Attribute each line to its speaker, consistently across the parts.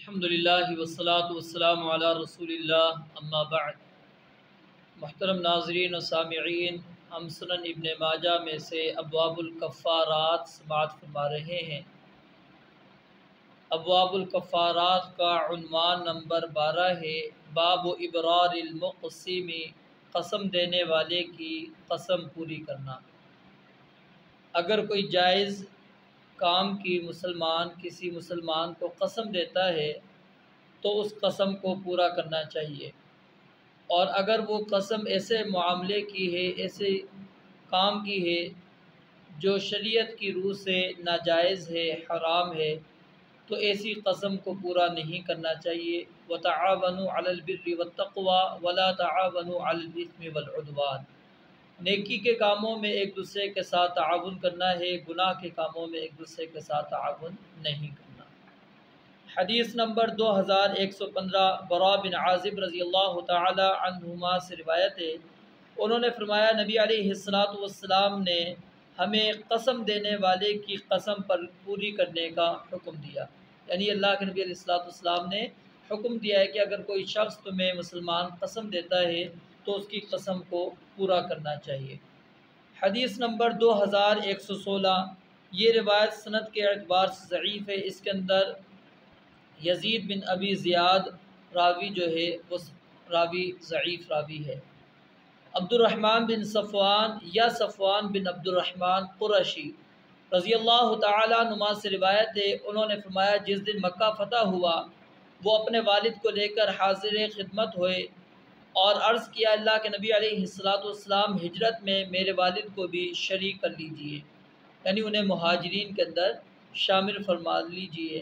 Speaker 1: الحمدللہ والصلاة والسلام علی رسول اللہ اما بعد۔ محترم ناظرین و سامعین، ہم سنن ابن ماجہ میں سے ابواب الکفارات سماعت فرما رہے ہیں۔ ابواب الکفارات کا عنوان نمبر 12 ہے، باب ابرار المقسم، قسم دینے والے کی قسم پوری کرنا۔ اگر کوئی جائز کام کی مسلمان کسی مسلمان کو قسم دیتا ہے تو اس قسم کو پورا کرنا چاہیے، اور اگر وہ قسم ایسے معاملے کی ہے، ایسے کام کی ہے جو شریعت کی روح سے ناجائز ہے، حرام ہے، تو ایسی قسم کو پورا نہیں کرنا چاہیے۔ وَتَعَاوَنُوا عَلَى الْبِرِّ وَالتَّقْوَى وَلَا تَعَاوَنُوا عَلَى الْإِثْمِ وَالْعُدْوَانِ۔ نیکی کے کاموں میں ایک دوسرے کے ساتھ تعاون کرنا ہے، گناہ کے کاموں میں ایک دوسرے کے ساتھ تعاون نہیں کرنا۔ حدیث نمبر 2115، براء بن عازب رضی اللہ تعالی عنہما سے روایت ہے، انہوں نے فرمایا نبی علیہ السلام نے ہمیں قسم دینے والے کی قسم پر پوری کرنے کا حکم دیا، یعنی اللہ کے نبی علیہ السلام نے حکم دیا ہے کہ اگر کوئی شخص تمہیں مسلمان قسم دیتا ہے تو اس کی قسم کو پورا کرنا چاہیے۔ حدیث نمبر 2116، یہ روایت سند کے اعتبار سے ضعیف ہے، اس کے اندر یزید بن ابی زیاد راوی جو ہے وہ راوی ضعیف راوی ہے۔ عبد الرحمن بن صفوان یا صفوان بن عبد الرحمن قرشی رضی اللہ تعالیٰ عنہ سے روایت ہے، انہوں نے فرمایا جس دن مکہ فتح ہوا وہ اپنے والد کو لے کر حاضر خدمت ہوئے اور عرض کیا اللہ کے نبی علیہ السلام ہجرت میں میرے والد کو بھی شریک کر لیجئے، یعنی انہیں مہاجرین کے اندر شامل فرما لیجئے۔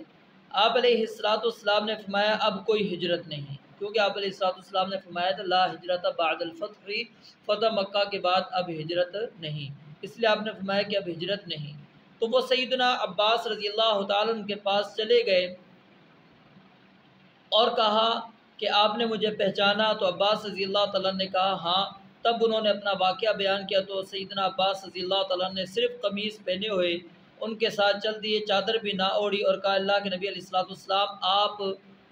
Speaker 1: آپ علیہ السلام نے فرمایا اب کوئی ہجرت نہیں، کیونکہ آپ علیہ السلام نے فرمایا تھا لا ہجرت بعد الفتح، فتح مکہ کے بعد اب ہجرت نہیں، اس لیے آپ نے فرمایا کہ اب ہجرت نہیں۔ تو وہ سیدنا عباس رضی اللہ تعالیٰ عنہ کے پاس چلے گئے اور کہا کہ آپ نے مجھے پہچانا؟ تو عباس رضی اللہ تعالیٰ نے کہا ہاں۔ تب انہوں نے اپنا واقعہ بیان کیا تو سیدنا عباس رضی اللہ تعالیٰ نے صرف قمیص پہنے ہوئے ان کے ساتھ چل دیے، چادر بھی نہ اوڑھی، اور کہا اللہ کے نبی علیہ السلام آپ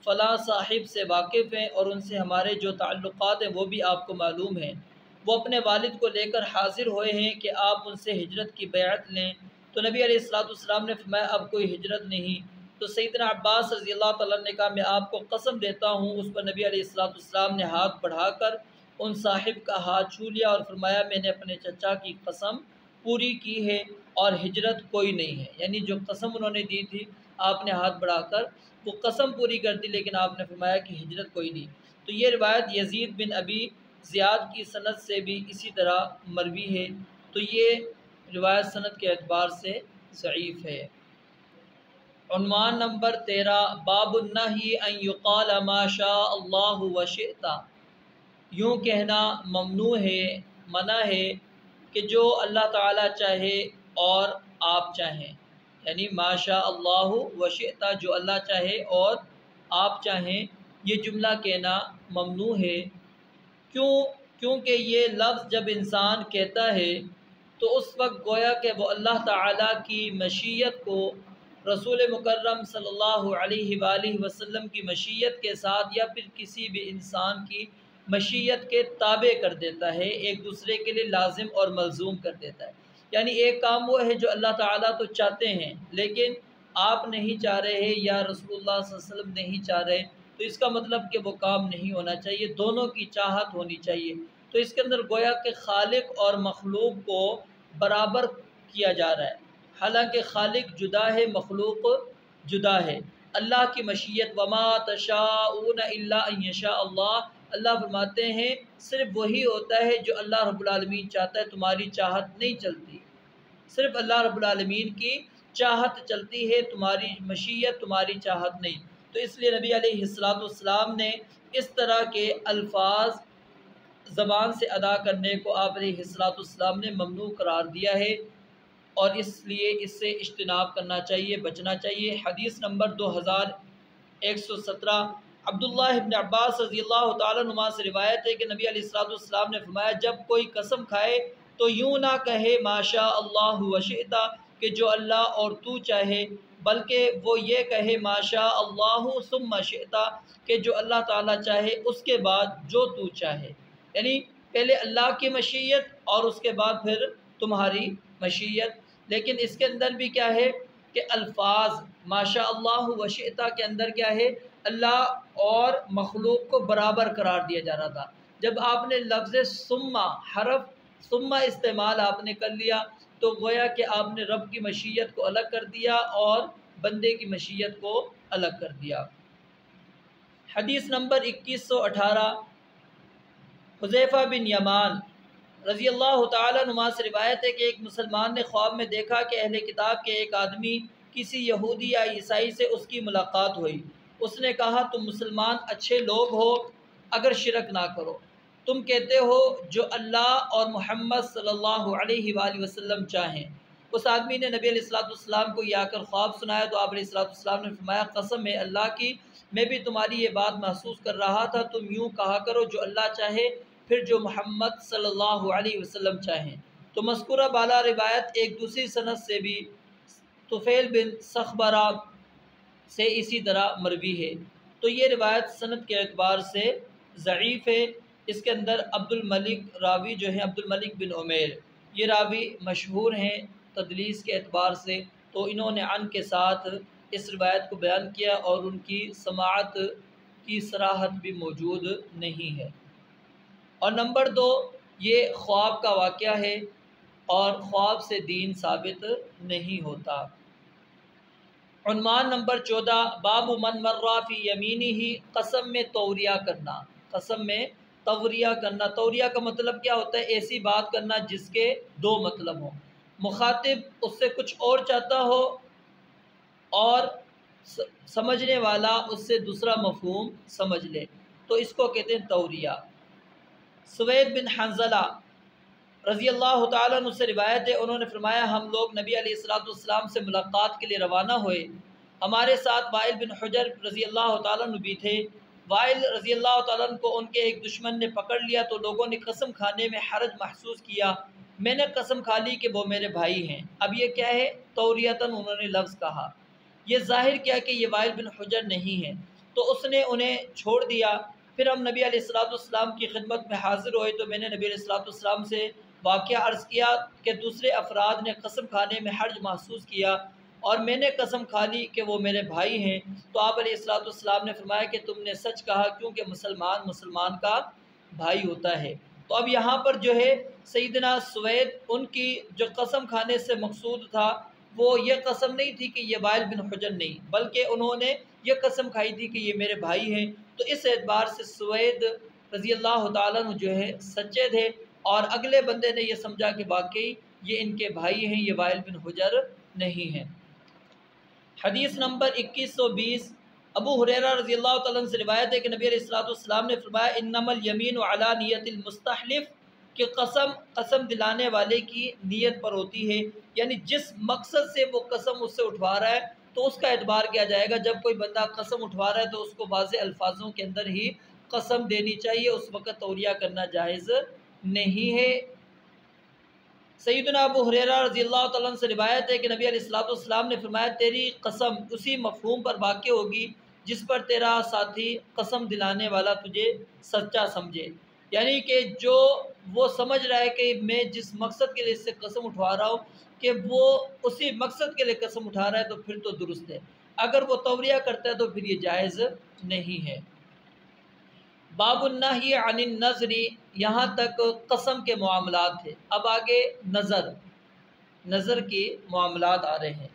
Speaker 1: فلاں صاحب سے واقف ہیں اور ان سے ہمارے جو تعلقات ہیں وہ بھی آپ کو معلوم ہیں، وہ اپنے والد کو لے کر حاضر ہوئے ہیں کہ آپ ان سے ہجرت کی بیعت لیں۔ تو نبی علیہ السلام نے فرمایا اب کوئی ہجرت نہیں۔ تو سیدنا عباس رضی اللہ تعالیٰ نے کہا میں آپ کو قسم دیتا ہوں۔ اس پر نبی علیہ السلام نے ہاتھ بڑھا کر ان صاحب کا ہاتھ چھو لیا اور فرمایا میں نے اپنے چچا کی قسم پوری کی ہے اور ہجرت کوئی نہیں ہے، یعنی جو قسم انہوں نے دی تھی آپ نے ہاتھ بڑھا کر وہ قسم پوری کر دی، لیکن آپ نے فرمایا کہ ہجرت کوئی نہیں۔ تو یہ روایت یزید بن ابی زیاد کی سند سے بھی اسی طرح مروی ہے، تو یہ روایت سند کے اعتبار سے ضعیف ہے۔ عنوان نمبر 13، باب النہی ان یقال ما شاء اللہ وشئت، یوں کہنا ممنوع ہے، منع ہے کہ جو اللہ تعالیٰ چاہے اور آپ چاہیں، یعنی ما شاء اللہ وشئت، جو اللہ چاہے اور آپ چاہیں، یہ جملہ کہنا ممنوع ہے۔ کیونکہ یہ لفظ جب انسان کہتا ہے تو اس وقت گویا کہ وہ اللہ تعالیٰ کی مشیت کو رسول مکرم صلی اللہ علیہ وآلہ وسلم کی مشیت کے ساتھ یا پھر کسی بھی انسان کی مشیت کے تابع کر دیتا ہے، ایک دوسرے کے لیے لازم اور ملزوم کر دیتا ہے۔ یعنی ایک کام وہ ہے جو اللہ تعالیٰ تو چاہتے ہیں لیکن آپ نہیں چاہ رہے ہیں یا رسول اللہ صلی اللہ علیہ وسلم نہیں چاہ رہے، تو اس کا مطلب کہ وہ کام نہیں ہونا چاہیے، دونوں کی چاہت ہونی چاہیے۔ تو اس کے اندر گویا کہ خالق اور مخلوق کو برابر کیا جا رہا ہے، حالانکہ خالق جدا ہے، مخلوق جدا ہے۔ اللہ کی مشیت وما تشاءون الا ان یشاء اللہ، اللہ فرماتے ہیں صرف وہی ہوتا ہے جو اللہ رب العالمین چاہتا ہے، تمہاری چاہت نہیں چلتی، صرف اللہ رب العالمین کی چاہت چلتی ہے، تمہاری مشیت تمہاری چاہت نہیں۔ تو اس لیے نبی علیہ السلام نے اس طرح کے الفاظ زبان سے ادا کرنے کو آپ علیہ السلام نے ممنوع قرار دیا ہے، اور اس لیے اس سے اجتناب کرنا چاہیے، بچنا چاہیے۔ حدیث نمبر 2117، عبداللہ ابن عباس رضی اللہ تعالیٰ عنہ سے روایت ہے کہ نبی علیہ السلام نے فرمایا جب کوئی قسم کھائے تو یوں نہ کہے ما شاء اللہ وشئت، کہ جو اللہ اور تو چاہے، بلکہ وہ یہ کہے ماشاء اللہ ثم شئت، کہ جو اللہ تعالیٰ چاہے اس کے بعد جو تو چاہے، یعنی پہلے اللہ کی مشیت اور اس کے بعد پھر تمہاری مشیت۔ لیکن اس کے اندر بھی کیا ہے کہ الفاظ ماشاء اللہ و شئت کے اندر کیا ہے، اللہ اور مخلوق کو برابر قرار دیا جا رہا تھا۔ جب آپ نے لفظ ثم، حرف ثم استعمال آپ نے کر لیا تو گویا کہ آپ نے رب کی مشیت کو الگ کر دیا اور بندے کی مشیت کو الگ کر دیا۔ حدیث نمبر 2118، حذیفہ بن یمان رضی اللہ تعالیٰ عنہ سے روایت ہے کہ ایک مسلمان نے خواب میں دیکھا کہ اہل کتاب کے ایک آدمی کسی یہودی یا عیسائی سے اس کی ملاقات ہوئی۔ اس نے کہا تم مسلمان اچھے لوگ ہو اگر شرک نہ کرو، تم کہتے ہو جو اللہ اور محمد صلی اللہ علیہ وآلہ وسلم چاہیں۔ اس آدمی نے نبی علیہ السلام کو یہ آ کر خواب سنایا تو آپ علیہ السلام نے فرمایا قسم ہے اللہ کی، میں بھی تمہاری یہ بات محسوس کر رہا تھا، تم یوں کہا کرو جو اللہ چاہے پھر جو محمد صلی اللہ علیہ وسلم چاہیں۔ تو مذکورہ بالا روایت ایک دوسری سند سے بھی طفیل بن صخبرہ سے اسی طرح مروی ہے، تو یہ روایت سند کے اعتبار سے ضعیف ہے۔ اس کے اندر عبد الملک راوی جو ہیں عبد الملک بن عمیر، یہ راوی مشہور ہیں تدلیس کے اعتبار سے، تو انہوں نے عن کے ساتھ اس روایت کو بیان کیا اور ان کی سماعت کی صراحت بھی موجود نہیں ہے۔ اور نمبر 2، یہ خواب کا واقعہ ہے اور خواب سے دین ثابت نہیں ہوتا۔ عنوان نمبر 14، باب من مرہ فی یمینہ، قسم میں توریہ کرنا۔ قسم میں توریہ کرنا، توریہ کا مطلب کیا ہوتا ہے؟ ایسی بات کرنا جس کے دو مطلب ہوں، مخاطب اس سے کچھ اور چاہتا ہو اور سمجھنے والا اس سے دوسرا مفہوم سمجھ لے، تو اس کو کہتے ہیں توریہ۔ سوید بن حنظلہ رضی اللہ تعالیٰ عنہ سے روایت ہے، انہوں نے فرمایا ہم لوگ نبی علیہ السلام سے ملاقات کے لیے روانہ ہوئے، ہمارے ساتھ وائل بن حجر رضی اللہ تعالیٰ عنہ بھی تھے۔ وائل رضی اللہ تعالیٰ عنہ کو ان کے ایک دشمن نے پکڑ لیا تو لوگوں نے قسم کھانے میں حرج محسوس کیا، میں نے قسم کھا لی کہ وہ میرے بھائی ہیں۔ اب یہ کیا ہے؟ توریتاً انہوں نے لفظ کہا، یہ ظاہر کیا کہ یہ وائل بن حجر نہیں ہے، تو اس نے انہیں چھوڑ دیا۔ پھر ہم نبی علیہ السلام کی خدمت میں حاضر ہوئے تو میں نے نبی علیہ السلام سے واقعہ عرض کیا کہ دوسرے افراد نے قسم کھانے میں حرج محسوس کیا اور میں نے قسم کھا لی کہ وہ میرے بھائی ہیں، تو آپ علیہ السلام نے فرمایا کہ تم نے سچ کہا، کیونکہ مسلمان کا بھائی ہوتا ہے۔ تو اب یہاں پر جو ہے سیدنا سوید، ان کی جو قسم کھانے سے مقصود تھا وہ یہ قسم نہیں تھی کہ یہ وائل بن حجر نہیں، بلکہ انہوں نے یہ قسم کھائی تھی کہ یہ میرے بھائی ہیں۔ تو اس اعتبار سے سوید رضی اللہ تعالیٰ عنہ جو ہے سچے تھے، اور اگلے بندے نے یہ سمجھا کہ واقعی یہ ان کے بھائی ہیں، یہ وائل بن حجر نہیں ہیں۔ حدیث نمبر 2120، ابو ہریرہ رضی اللہ تعالیٰ عنہ سے روایت ہے کہ نبی علیہ السلام نے فرمایا انما الیمین علی نیت المستحلف، کہ قسم دلانے والے کی نیت پر ہوتی ہے، یعنی جس مقصد سے وہ قسم اس سے اٹھوا رہا ہے تو اس کا اعتبار کیا جائے گا۔ جب کوئی بندہ قسم اٹھوا رہا ہے تو اس کو واضح الفاظوں کے اندر ہی قسم دینی چاہیے، اس وقت توریہ کرنا جائز نہیں ہے۔ سیدنا ابو ہریرہ رضی اللہ تعالیٰ عنہ سے روایت ہے کہ نبی علیہ السلام نے فرمایا تیری قسم اسی مفہوم پر واقع ہوگی جس پر تیرا ساتھی قسم دلانے والا تجھے سچا سمجھے، یعنی کہ جو وہ سمجھ رہا ہے کہ میں جس مقصد کے لیے اس سے قسم اٹھوا رہا ہوں کہ وہ اسی مقصد کے لیے قسم اٹھا رہا ہے تو پھر تو درست ہے، اگر وہ توریہ کرتا ہے تو پھر یہ جائز نہیں ہے۔ باب النہی عن النذر، یہاں تک قسم کے معاملات تھے، اب آگے نظر کے معاملات آ رہے ہیں۔